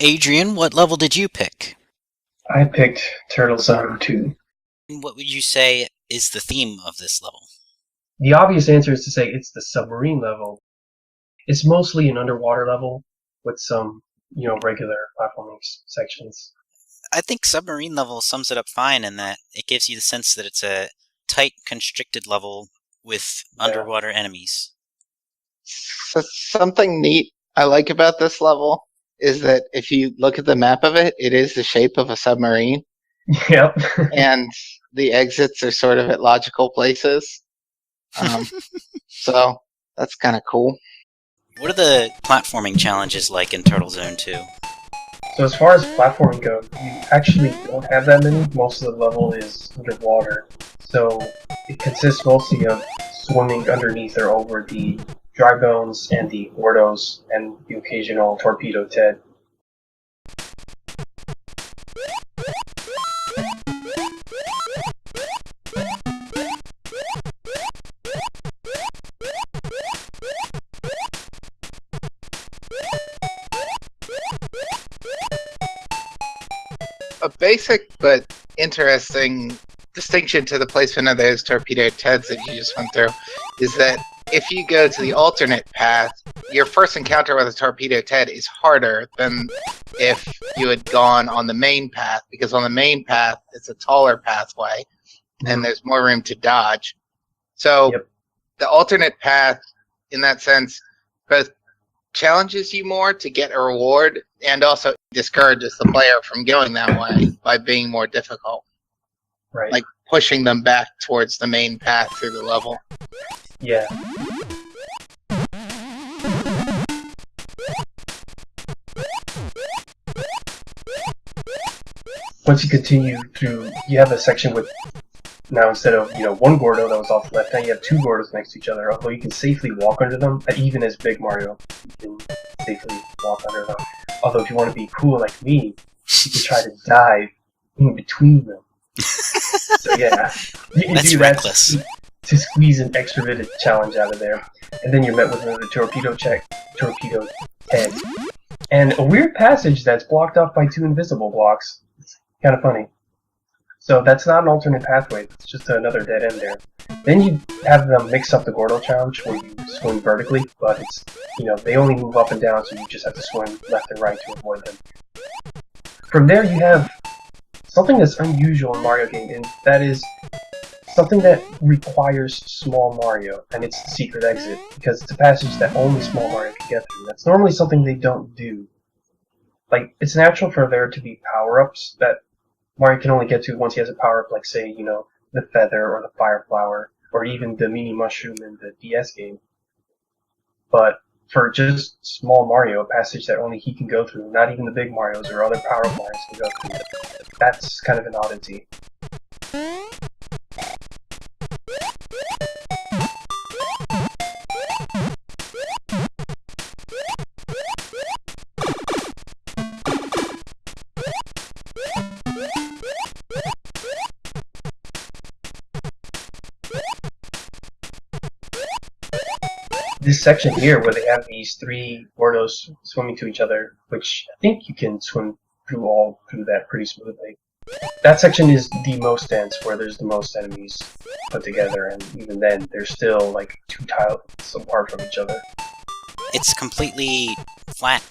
Adrian, what level did you pick? I picked Turtle Zone 2. What would you say is the theme of this level? The obvious answer is to say it's the submarine level. It's mostly an underwater level with some, regular platforming sections. I think submarine level sums it up fine in that it gives you the sense that it's a tight, constricted level with Yeah. underwater enemies. So something neat I like about this level is that if you look at the map of it, it is the shape of a submarine, Yep. and the exits are sort of at logical places. So that's kind of cool. What are the platforming challenges like in Turtle Zone 2? So as far as platforming goes, you actually don't have that many. Most of the level is underwater. So it consists mostly of swimming underneath or over the dry bones and the Ordos and the occasional torpedo Ted. A basic but interesting distinction to the placement of those torpedo Teds that you just went through is that if you go to the alternate path, your first encounter with a torpedo Ted is harder than if you had gone on the main path, because on the main path it's a taller pathway and there's more room to dodge. So Yep. the alternate path, in that sense, both challenges you more to get a reward and also discourages the player from going that way by being more difficult, Right. like pushing them back towards the main path through the level. Yeah. Once you continue through, you have a section with now instead of one Gordo that was off the left, now you have two Gordos next to each other. Although you can safely walk under them, even as Big Mario, you can safely walk under them. Although if you want to be cool like me, you can try to dive in between them. So yeah, you can That's do reckless. that to squeeze an extra bit of challenge out of there. And then you're met with another torpedo head, and a weird passage that's blocked off by two invisible blocks. It's kind of funny. So that's not an alternate pathway, it's just another dead end there. Then you have them mix up the Gordo challenge where you swim vertically, but it's, they only move up and down, so you just have to swim left and right to avoid them. From there you have something that's unusual in Mario game, and that is something that requires Small Mario, and it's the secret exit, because it's a passage that only Small Mario can get through. That's normally something they don't do. Like, it's natural for there to be power-ups that Mario can only get to once he has a power-up, like, say, the Feather or the Fire Flower, or even the Mini Mushroom in the DS game. But for just Small Mario, a passage that only he can go through, not even the big Marios or other power-up Marios can go through, that's kind of an oddity. This section here, where they have these three Gordos swimming to each other, which I think you can swim through that pretty smoothly. That section is the most dense, where there's the most enemies put together, and even then, they're still like two tiles apart from each other. It's completely flat.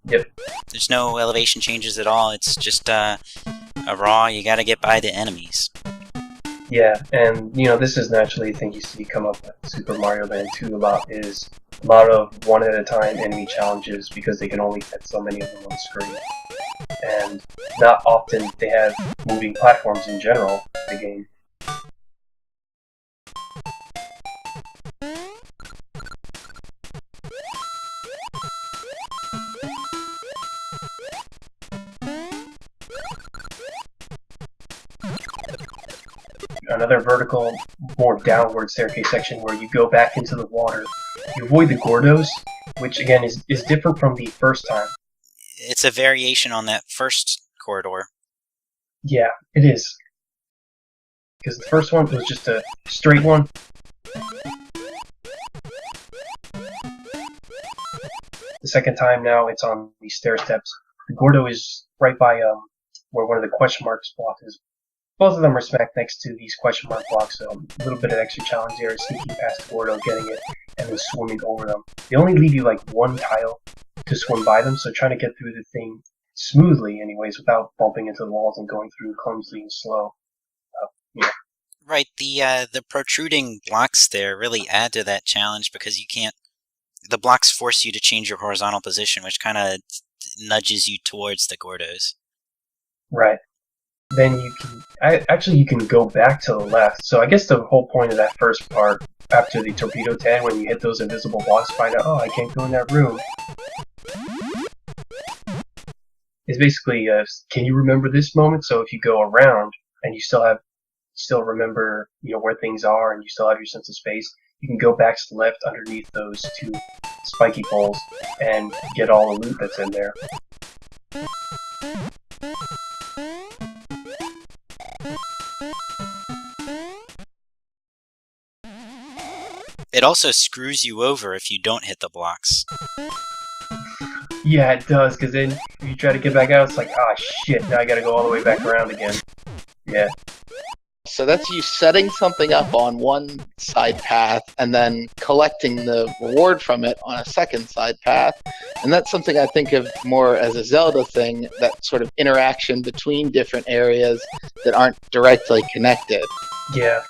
Yep. There's no elevation changes at all. It's just a raw, you gotta get by the enemies. Yeah, and this is naturally a thing you see come up with Super Mario Land 2 a lot, is a lot of one at a time enemy challenges because they can only fit so many of them on the screen. And not often they have moving platforms in general in the game. Another vertical, more downward staircase section where you go back into the water. You avoid the Gordos, which again is different from the first time. It's a variation on that first corridor. Yeah, it is. Because the first one was just a straight one. The second time now it's on these stair steps. The Gordo is right by where one of the question marks blocks is. Both of them are smack next to these question mark blocks, so a little bit of extra challenge there, sneaking past the Gordo, getting it, and then swimming over them. They only leave you like one tile to swim by them, so trying to get through the thing smoothly, anyways, without bumping into the walls and going through clumsily and slow. Yeah. Right, the protruding blocks there really add to that challenge because you can't. The blocks force you to change your horizontal position, which kind of nudges you towards the Gordos. Right. Then you can you can go back to the left. So I guess the whole point of that first part, after the torpedo tag, when you hit those invisible blocks, find out, oh, I can't go in that room, is basically, can you remember this moment? So if you go around and you still remember, where things are, and you still have your sense of space, you can go back to the left underneath those two spiky poles and get all the loot that's in there. It also screws you over if you don't hit the blocks. Yeah, it does, because then if you try to get back out, it's like, ah, shit, now I gotta go all the way back around again. Yeah. So that's you setting something up on one side path and then collecting the reward from it on a second side path. And that's something I think of more as a Zelda thing, that sort of interaction between different areas that aren't directly connected. Yeah.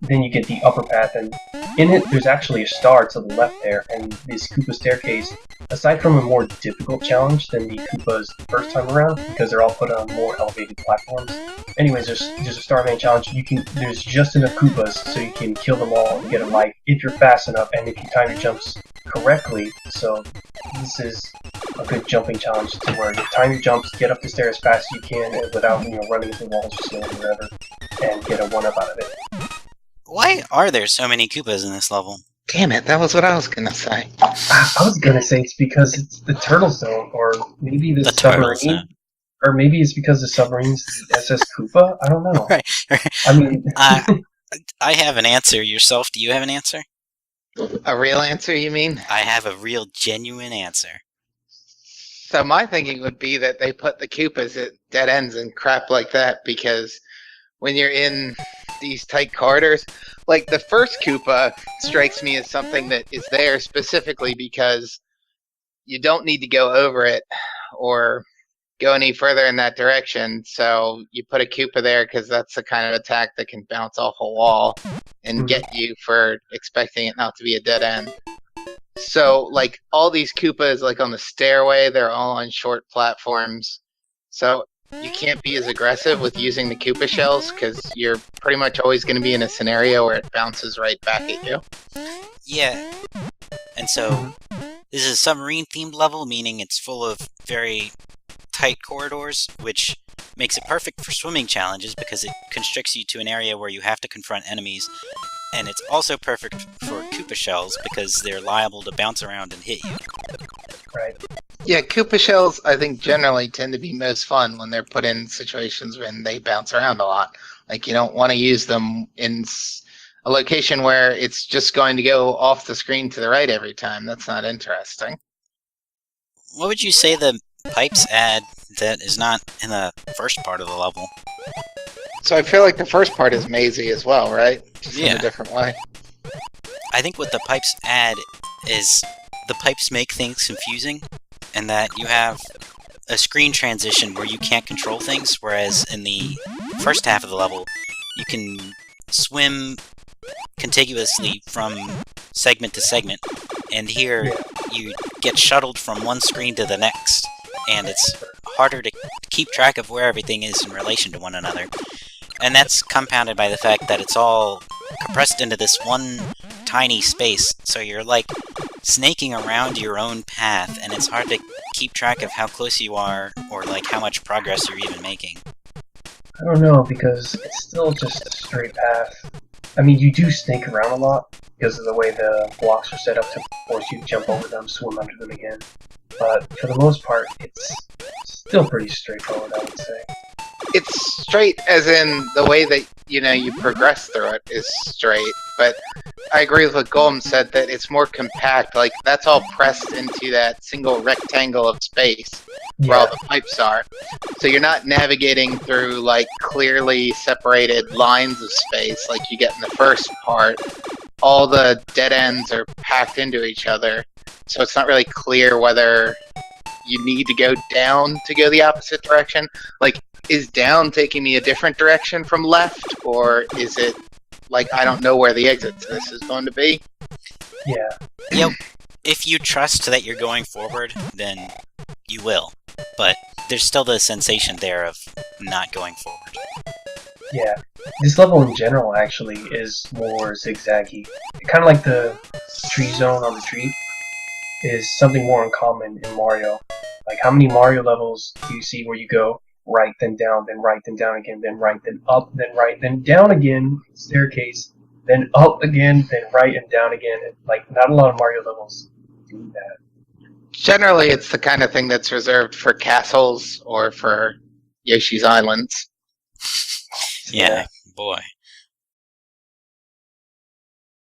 Then you get the upper path, and in it there's actually a star to the left there, and this Koopa staircase, aside from a more difficult challenge than the Koopas the first time around, because they're all put on more elevated platforms. Anyways, there's a Starman challenge. There's just enough Koopas so you can kill them all and get a life if you're fast enough and if you time your jumps correctly. So this is a good jumping challenge to where you time your jumps, get up the stairs as fast as you can without running into walls or ceiling or whatever, and get a 1-up out of it. Why are there so many Koopas in this level? Damn it, that was what I was gonna say. I was gonna say it's because it's the Turtle Zone, or maybe the Turtle submarine, Zone. or maybe it's because the submarine's the SS Koopa. I don't know. Right. I mean, I have an answer. Yourself, do you have an answer? A real answer, you mean? I have a real, genuine answer. So my thinking would be that they put the Koopas at dead ends and crap like that, because when you're in these tight corridors, like the first Koopa strikes me as something that is there specifically because you don't need to go over it or go any further in that direction. So you put a Koopa there because that's the kind of attack that can bounce off a wall and get you for expecting it not to be a dead end. So like all these Koopas, like on the stairway, they're all on short platforms. So you can't be as aggressive with using the Koopa shells because you're pretty much always going to be in a scenario where it bounces right back at you. Yeah. And so this is a submarine-themed level, meaning it's full of very tight corridors, which makes it perfect for swimming challenges because it constricts you to an area where you have to confront enemies. And it's also perfect for Koopa shells because they're liable to bounce around and hit you. right. Yeah, Koopa shells, I think, generally tend to be most fun when they're put in situations when they bounce around a lot. Like, you don't want to use them in a location where it's just going to go off the screen to the right every time. That's not interesting. What would you say the pipes add that is not in the first part of the level? So I feel like the first part is mazy as well, right? Just in Yeah. a different way. I think what the pipes add is the pipes make things confusing, and that you have a screen transition where you can't control things, whereas in the first half of the level, you can swim contiguously from segment to segment, and here you get shuttled from one screen to the next, and it's harder to keep track of where everything is in relation to one another. And that's compounded by the fact that it's all compressed into this one tiny space, so you're like snaking around your own path, and it's hard to keep track of how close you are, or like how much progress you're even making. I don't know, because it's still just a straight path. I mean, you do snake around a lot because of the way the blocks are set up to force you to jump over them, swim under them again. but for the most part, it's still pretty straightforward, I would say. It's straight as in the way that, you progress through it is straight, but I agree with what Golem said that it's more compact. Like, that's all pressed into that single rectangle of space where all Yeah, the pipes are. So you're not navigating through, like, clearly separated lines of space like you get in the first part. All the dead ends are packed into each other, so it's not really clear whether you need to go down to go the opposite direction. Like, is down taking me a different direction from left, or is it like I don't know where the exit to this is going to be? yeah, Yep. If you trust that you're going forward, then you will. But there's still the sensation there of not going forward. yeah. This level in general actually is more zigzaggy. Kind of like the tree zone on Retreat is something more uncommon in Mario. Like, how many Mario levels do you see where you go right, then down, then right, then down again, then right, then up, then right, then down again, staircase, then up again, then right and down again? And, like, not a lot of Mario levels do that. Generally, it's the kind of thing that's reserved for castles or for Yoshi's Islands. Yeah, boy.